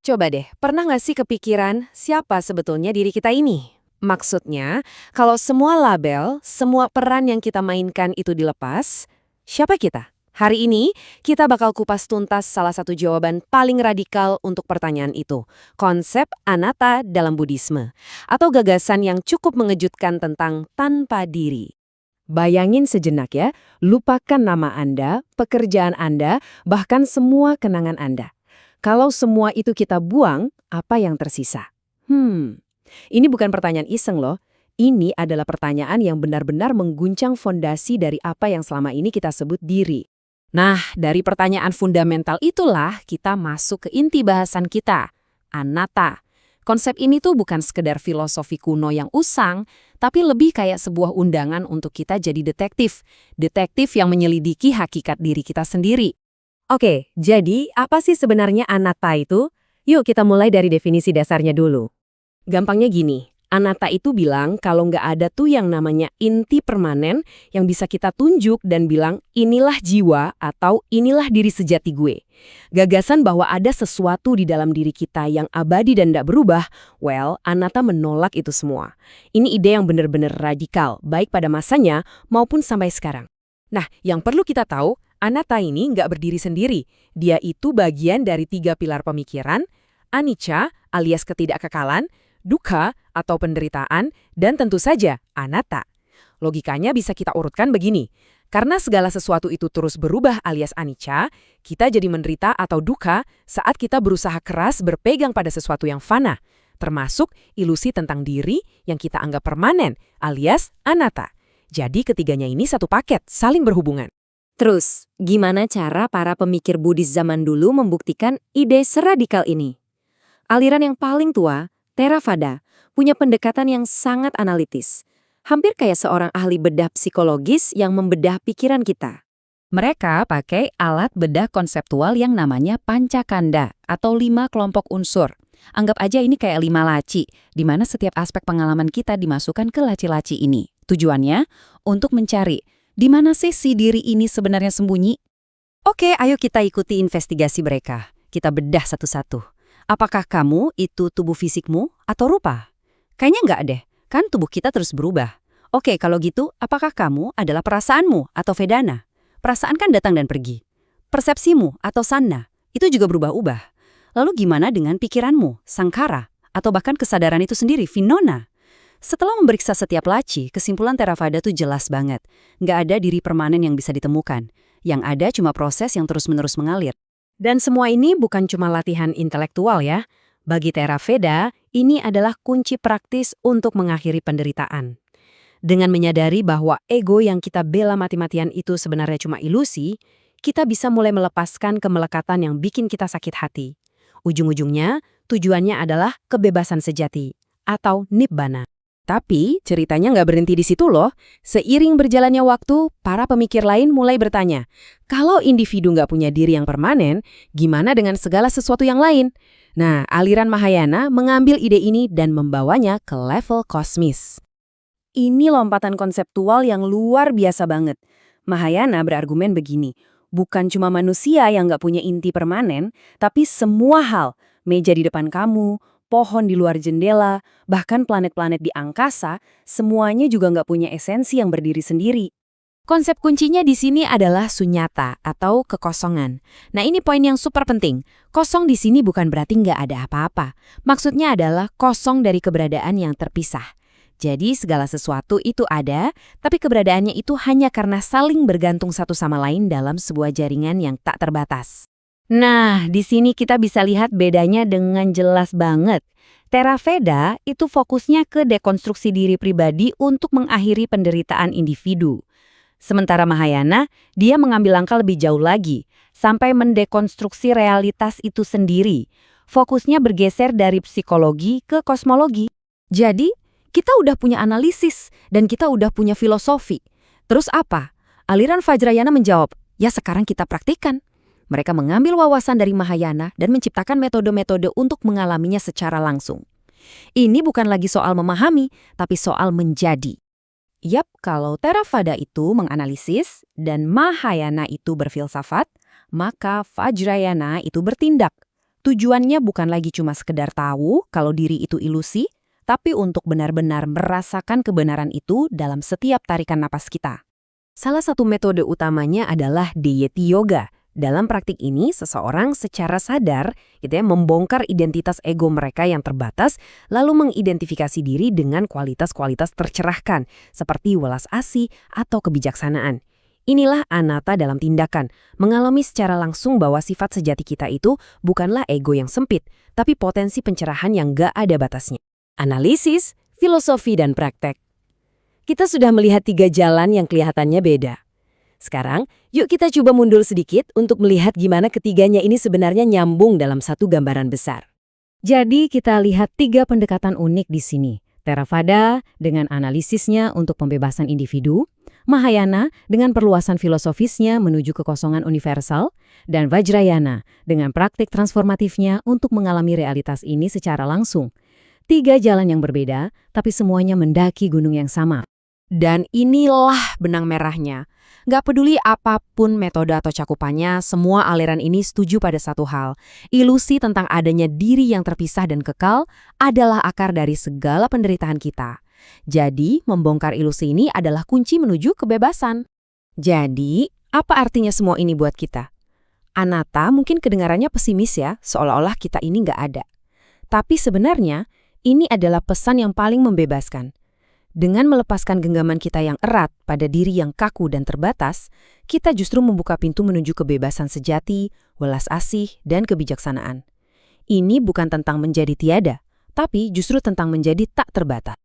Coba deh, pernah nggak sih kepikiran siapa sebetulnya diri kita ini? Maksudnya, kalau semua label, semua peran yang kita mainkan itu dilepas, siapa kita? Hari ini, kita bakal kupas tuntas salah satu jawaban paling radikal untuk pertanyaan itu. Konsep anatta dalam Buddhisme. Atau gagasan yang cukup mengejutkan tentang tanpa diri. Bayangin sejenak ya, lupakan nama Anda, pekerjaan Anda, bahkan semua kenangan Anda. Kalau semua itu kita buang, apa yang tersisa? Ini bukan pertanyaan iseng loh. Ini adalah pertanyaan yang benar-benar mengguncang fondasi dari apa yang selama ini kita sebut diri. Nah, dari pertanyaan fundamental itulah kita masuk ke inti bahasan kita, anatta. Konsep ini tuh bukan sekedar filosofi kuno yang usang, tapi lebih kayak sebuah undangan untuk kita jadi detektif. Detektif yang menyelidiki hakikat diri kita sendiri. Oke, jadi apa sih sebenarnya anatta itu? Yuk kita mulai dari definisi dasarnya dulu. Gampangnya gini, anatta itu bilang kalau nggak ada tuh yang namanya inti permanen yang bisa kita tunjuk dan bilang inilah jiwa atau inilah diri sejati gue. Gagasan bahwa ada sesuatu di dalam diri kita yang abadi dan nggak berubah, well, anatta menolak itu semua. Ini ide yang benar-benar radikal, baik pada masanya maupun sampai sekarang. Nah, yang perlu kita tahu, anatta ini nggak berdiri sendiri. Dia itu bagian dari 3 pilar pemikiran, anicca alias ketidakkekalan, dukkha atau penderitaan, dan tentu saja anatta. Logikanya bisa kita urutkan begini. Karena segala sesuatu itu terus berubah alias anicca, kita jadi menderita atau dukkha saat kita berusaha keras berpegang pada sesuatu yang fana, termasuk ilusi tentang diri yang kita anggap permanen alias anatta. Jadi ketiganya ini satu paket, saling berhubungan. Terus, gimana cara para pemikir Buddhis zaman dulu membuktikan ide seradikal ini? Aliran yang paling tua, Theravada, punya pendekatan yang sangat analitis. Hampir kayak seorang ahli bedah psikologis yang membedah pikiran kita. Mereka pakai alat bedah konseptual yang namanya pancakanda atau 5 kelompok unsur. Anggap aja ini kayak 5 laci, di mana setiap aspek pengalaman kita dimasukkan ke laci-laci ini. Tujuannya untuk mencari di mana sih si diri ini sebenarnya sembunyi? Oke, ayo kita ikuti investigasi mereka. Kita bedah satu-satu. Apakah kamu itu tubuh fisikmu atau rupa? Kayaknya enggak deh, kan tubuh kita terus berubah. Oke, kalau gitu, apakah kamu adalah perasaanmu atau vedana? Perasaan kan datang dan pergi. Persepsimu atau sanna, itu juga berubah-ubah. Lalu gimana dengan pikiranmu, sangkara, atau bahkan kesadaran itu sendiri, vinona? Setelah memeriksa setiap laci, kesimpulan Theravada tuh jelas banget. Nggak ada diri permanen yang bisa ditemukan. Yang ada cuma proses yang terus-menerus mengalir. Dan semua ini bukan cuma latihan intelektual ya. Bagi Theravada, ini adalah kunci praktis untuk mengakhiri penderitaan. Dengan menyadari bahwa ego yang kita bela mati-matian itu sebenarnya cuma ilusi, kita bisa mulai melepaskan kemelekatan yang bikin kita sakit hati. Ujung-ujungnya, tujuannya adalah kebebasan sejati atau nibbana. Tapi ceritanya nggak berhenti di situ loh. Seiring berjalannya waktu, para pemikir lain mulai bertanya, kalau individu nggak punya diri yang permanen, gimana dengan segala sesuatu yang lain? Nah, aliran Mahayana mengambil ide ini dan membawanya ke level kosmis. Ini lompatan konseptual yang luar biasa banget. Mahayana berargumen begini, bukan cuma manusia yang nggak punya inti permanen, tapi semua hal, meja di depan kamu, pohon di luar jendela, bahkan planet-planet di angkasa, semuanya juga nggak punya esensi yang berdiri sendiri. Konsep kuncinya di sini adalah sunyata atau kekosongan. Nah ini poin yang super penting. Kosong di sini bukan berarti nggak ada apa-apa. Maksudnya adalah kosong dari keberadaan yang terpisah. Jadi segala sesuatu itu ada, tapi keberadaannya itu hanya karena saling bergantung satu sama lain dalam sebuah jaringan yang tak terbatas. Nah, di sini kita bisa lihat bedanya dengan jelas banget. Theravada itu fokusnya ke dekonstruksi diri pribadi untuk mengakhiri penderitaan individu. Sementara Mahayana, dia mengambil langkah lebih jauh lagi, sampai mendekonstruksi realitas itu sendiri. Fokusnya bergeser dari psikologi ke kosmologi. Jadi, kita udah punya analisis dan kita udah punya filosofi. Terus apa? Aliran Vajrayana menjawab, ya sekarang kita praktikkan. Mereka mengambil wawasan dari Mahayana dan menciptakan metode-metode untuk mengalaminya secara langsung. Ini bukan lagi soal memahami, tapi soal menjadi. Yap, kalau Theravada itu menganalisis dan Mahayana itu berfilsafat, maka Vajrayana itu bertindak. Tujuannya bukan lagi cuma sekedar tahu kalau diri itu ilusi, tapi untuk benar-benar merasakan kebenaran itu dalam setiap tarikan napas kita. Salah satu metode utamanya adalah Deity Yoga. Dalam praktik ini, seseorang secara sadar membongkar identitas ego mereka yang terbatas, lalu mengidentifikasi diri dengan kualitas-kualitas tercerahkan, seperti welas asih atau kebijaksanaan. Inilah anatta dalam tindakan, mengalami secara langsung bahwa sifat sejati kita itu bukanlah ego yang sempit, tapi potensi pencerahan yang gak ada batasnya. Analisis, filosofi, dan praktek. Kita sudah melihat 3 jalan yang kelihatannya beda. Sekarang, yuk kita coba mundur sedikit untuk melihat gimana ketiganya ini sebenarnya nyambung dalam satu gambaran besar. Jadi kita lihat 3 pendekatan unik di sini. Theravada dengan analisisnya untuk pembebasan individu, Mahayana dengan perluasan filosofisnya menuju kekosongan universal, dan Vajrayana dengan praktik transformatifnya untuk mengalami realitas ini secara langsung. 3 jalan yang berbeda, tapi semuanya mendaki gunung yang sama. Dan inilah benang merahnya. Gak peduli apapun metode atau cakupannya, semua aliran ini setuju pada satu hal. Ilusi tentang adanya diri yang terpisah dan kekal adalah akar dari segala penderitaan kita. Jadi, membongkar ilusi ini adalah kunci menuju kebebasan. Jadi, apa artinya semua ini buat kita? Anatta mungkin kedengarannya pesimis ya, seolah-olah kita ini nggak ada. Tapi sebenarnya, ini adalah pesan yang paling membebaskan. Dengan melepaskan genggaman kita yang erat pada diri yang kaku dan terbatas, kita justru membuka pintu menuju kebebasan sejati, welas asih, dan kebijaksanaan. Ini bukan tentang menjadi tiada, tapi justru tentang menjadi tak terbatas.